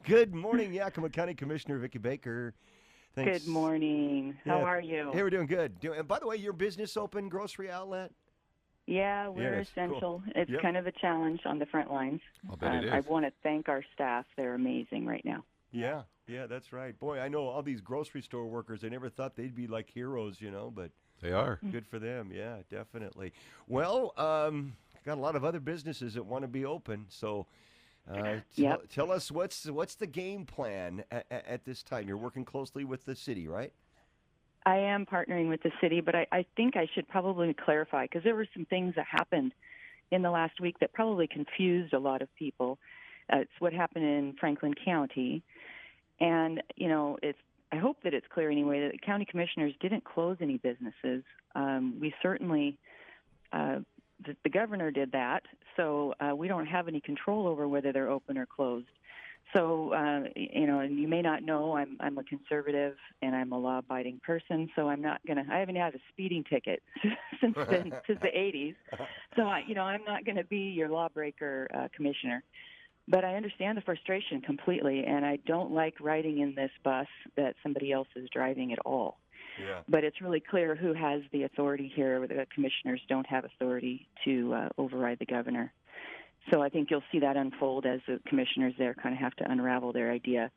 Good morning, Yakima County Commissioner Vicki Baker. Thanks. Good morning. How Yeah. are you? Hey, we're doing good. And by the way, your business open grocery outlet? Yeah, we're Yes, cool. essential. It's Yep. kind of a challenge on the front lines. I'll bet it I is. want to thank our staff. They're amazing right now. Yeah, that's right. Boy, I know all these grocery store workers. I never thought they'd be like heroes, but They are. good for them. Yeah, definitely. Well, got a lot of other businesses that want to be open. So Yep. tell us what's the game plan at this time? You're working closely with the city, right? I am partnering with the city, but I think I should probably clarify because there were some things that happened in the last week that probably confused a lot of people. It's what happened in Franklin County. And, I hope that it's clear anyway that the county commissioners didn't close any businesses. We certainly, the governor did that, so we don't have any control over whether they're open or closed. So, and you may not know, I'm a conservative and I'm a law-abiding person, so I haven't had a speeding ticket since the 80s. So, I'm not going to be your lawbreaker commissioner. But I understand the frustration completely, and I don't like riding in this bus that somebody else is driving at all. Yeah. But it's really clear who has the authority here. The commissioners don't have authority to override the governor. So I think you'll see that unfold as the commissioners there kind of have to unravel their idea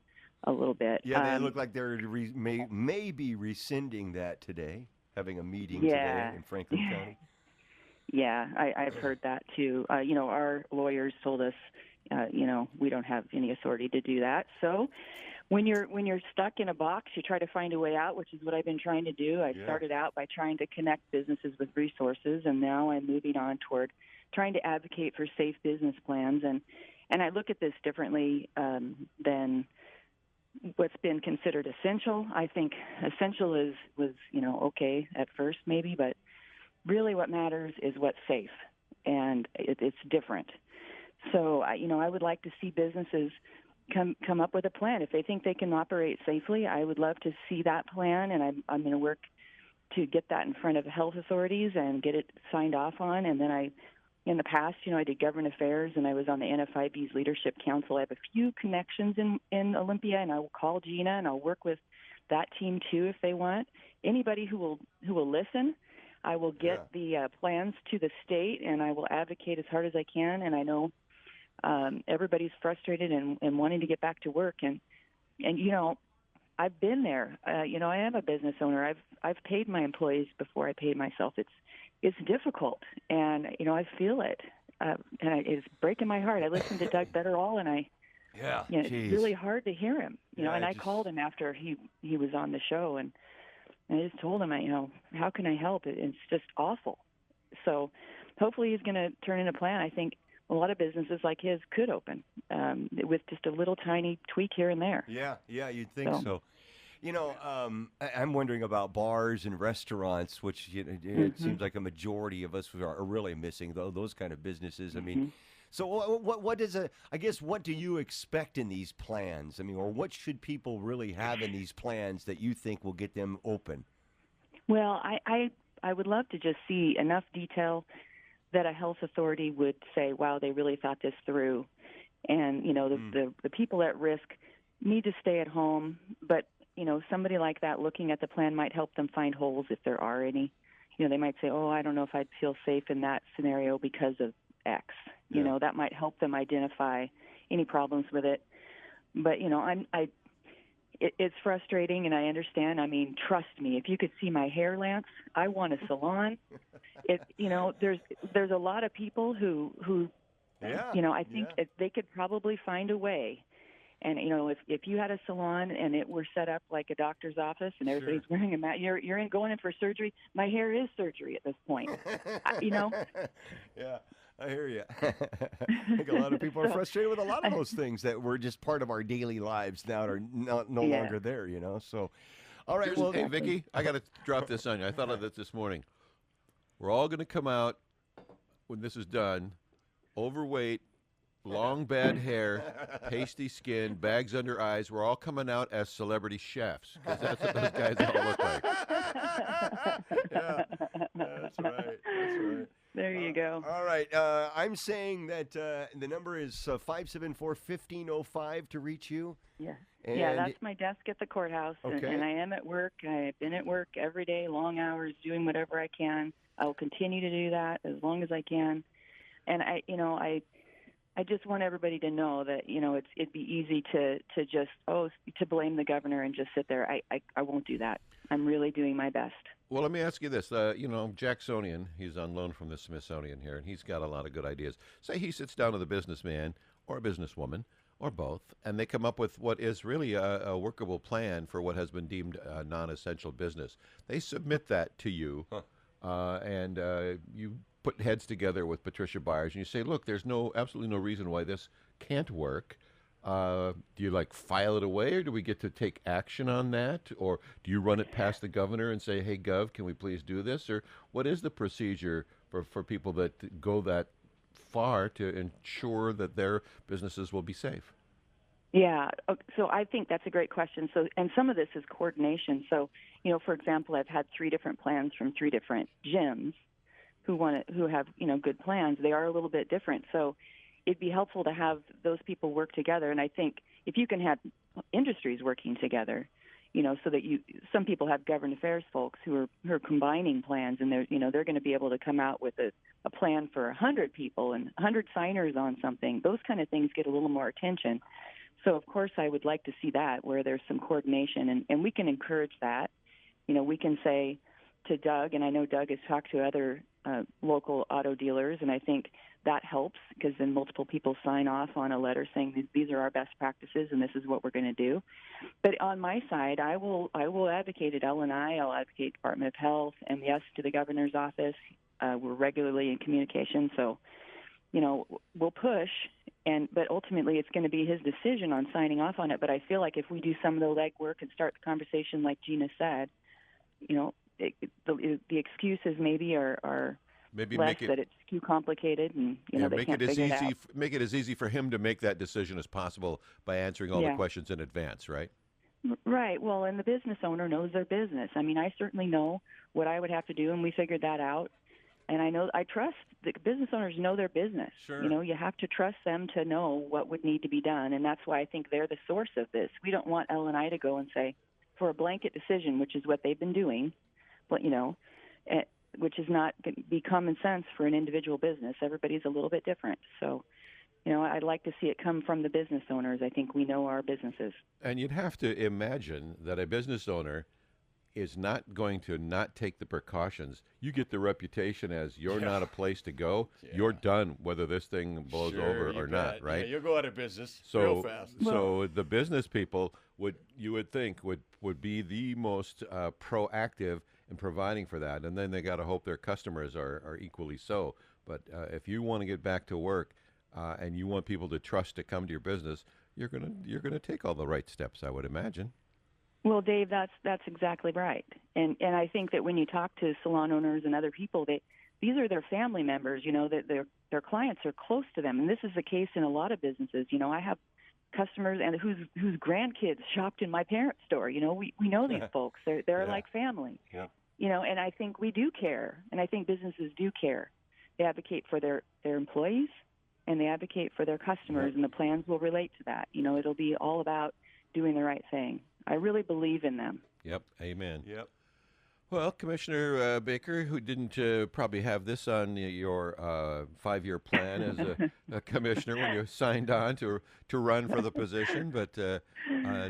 a little bit. Yeah, they look like they're may be rescinding that today, having a meeting today in Franklin County. Yeah, I've heard that too. Our lawyers told us, we don't have any authority to do that. So when you're stuck in a box, you try to find a way out, which is what I've been trying to do. I started out by trying to connect businesses with resources, and now I'm moving on toward trying to advocate for safe business plans. And I look at this differently than what's been considered essential. I think essential was okay at first maybe, but really what matters is what's safe, and it's different. So, I would like to see businesses come up with a plan. If they think they can operate safely, I would love to see that plan, and I'm going to work to get that in front of health authorities and get it signed off on. And then in the past, I did government affairs, and I was on the NFIB's Leadership Council. I have a few connections in Olympia, and I will call Gina, and I'll work with that team too if they want. Anybody who will listen, I will get the plans to the state, and I will advocate as hard as I can. And I know everybody's frustrated and wanting to get back to work. And I've been there. I am a business owner. I've paid my employees before I paid myself. It's difficult, and I feel it, and it's breaking my heart. I listened to Doug Betterall, and it's really hard to hear him. And I called him after he was on the show, and I just told him, how can I help? It's just awful. So hopefully he's going to turn in a plan. I think a lot of businesses like his could open with just a little tiny tweak here and there. Yeah, you'd think so. I'm wondering about bars and restaurants, which it seems like a majority of us are really missing those kind of businesses. I mean, so what do you expect in these plans? I mean, or what should people really have in these plans that you think will get them open? Well, I would love to just see enough detail that a health authority would say, wow, they really thought this through. And, the people at risk need to stay at home. But, somebody like that looking at the plan might help them find holes if there are any. They might say, oh, I don't know if I'd feel safe in that scenario because of X. That might help them identify any problems with it. But, it's frustrating, and I understand. I mean, trust me, if you could see my hair, Lance, I want a salon. There's a lot of people who I think they could probably find a way. And, if you had a salon and it were set up like a doctor's office and everybody's wearing a mask, you're going in for surgery. My hair is surgery at this point, Yeah, I hear you. I think a lot of people are frustrated with a lot of those things that were just part of our daily lives now are no longer there, So, all right. Hey, Vicki, I got to drop this on you. I thought of this morning. We're all going to come out when this is done, overweight, long bad hair, pasty skin, bags under eyes. We're all coming out as celebrity chefs because that's what those guys all look like. Yeah, that's right. There you go. All right. I'm saying that the number is 574-1505 to reach you. Yeah. And Yeah, that's my desk at the courthouse. Okay. And I am at work. I've been at work every day, long hours, doing whatever I can. I will continue to do that as long as I can. And I just want everybody to know that, it'd be easy to just, to blame the governor and just sit there. I won't do that. I'm really doing my best. Well, let me ask you this. Jacksonian, he's on loan from the Smithsonian here, and he's got a lot of good ideas. Say he sits down with a businessman or a businesswoman or both, and they come up with what is really a workable plan for what has been deemed a non-essential business. They submit that to you, and you put heads together with Patricia Byers, and you say, look, there's absolutely no reason why this can't work. Do you file it away, or do we get to take action on that? Or do you run it past the governor and say, hey, Gov, can we please do this? Or what is the procedure for people that go that far to ensure that their businesses will be safe? Yeah, so I think that's a great question. So, and some of this is coordination. So, for example, I've had 3 different plans from 3 different gyms who have, good plans. They are a little bit different. So it'd be helpful to have those people work together. And I think if you can have industries working together, so that some people have government affairs folks who are combining plans, and they're going to be able to come out with a plan for 100 people and 100 signers on something. Those kind of things get a little more attention. So of course I would like to see that, where there's some coordination, and we can encourage that. We can say to Doug, and I know Doug has talked to other local auto dealers, and I think that helps, because then multiple people sign off on a letter saying these are our best practices and this is what we're going to do. But on my side, I will advocate at L&I, I'll advocate Department of Health, and yes, to the governor's office. We're regularly in communication, so we'll push, but ultimately it's going to be his decision on signing off on it. But I feel like if we do some of the legwork and start the conversation like Gina said, the excuses maybe are maybe less that it's too complicated, and they can't figure it out. Make it as easy for him to make that decision as possible by answering all the questions in advance, right? Right. Well, and the business owner knows their business. I mean, I certainly know what I would have to do, and we figured that out. And I trust the business owners know their business. Sure. You have to trust them to know what would need to be done, and that's why I think they're the source of this. We don't want L&I to go and say, for a blanket decision, which is what they've been doing, but which is not going to be common sense for an individual business. Everybody's a little bit different. So, I'd like to see it come from the business owners. I think we know our businesses. And you'd have to imagine that a business owner is not going to not take the precautions. You get the reputation as you're not a place to go. Yeah. You're done, whether this thing blows over or not, right? Yeah, you'll go out of business real fast. So the business people would think would be the most proactive in providing for that, and then they got to hope their customers are equally so. But if you want to get back to work and you want people to trust to come to your business, you're gonna take all the right steps, I would imagine. Well, Dave, that's exactly right. And I think that when you talk to salon owners and other people, these are their family members. That their clients are close to them, and this is the case in a lot of businesses. I have customers and whose grandkids shopped in my parents' store. We know these folks. They're like family. Yeah. And I think we do care, and I think businesses do care. They advocate for their employees, and they advocate for their customers, and the plans will relate to that. It'll be all about doing the right thing. I really believe in them. Yep. Amen. Yep. Well, Commissioner Baker, who didn't probably have this on your 5-year plan as a commissioner when you signed on to run for the position, but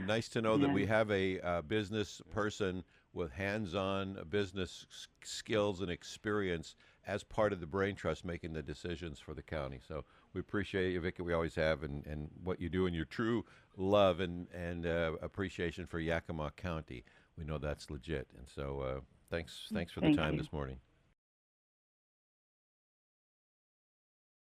nice to know that we have a business person with hands-on business skills and experience as part of the brain trust making the decisions for the county. So we appreciate you, Vicki. We always have, and what you do, and your true love and appreciation for Yakima County. We know that's legit. And so thanks for the time this morning.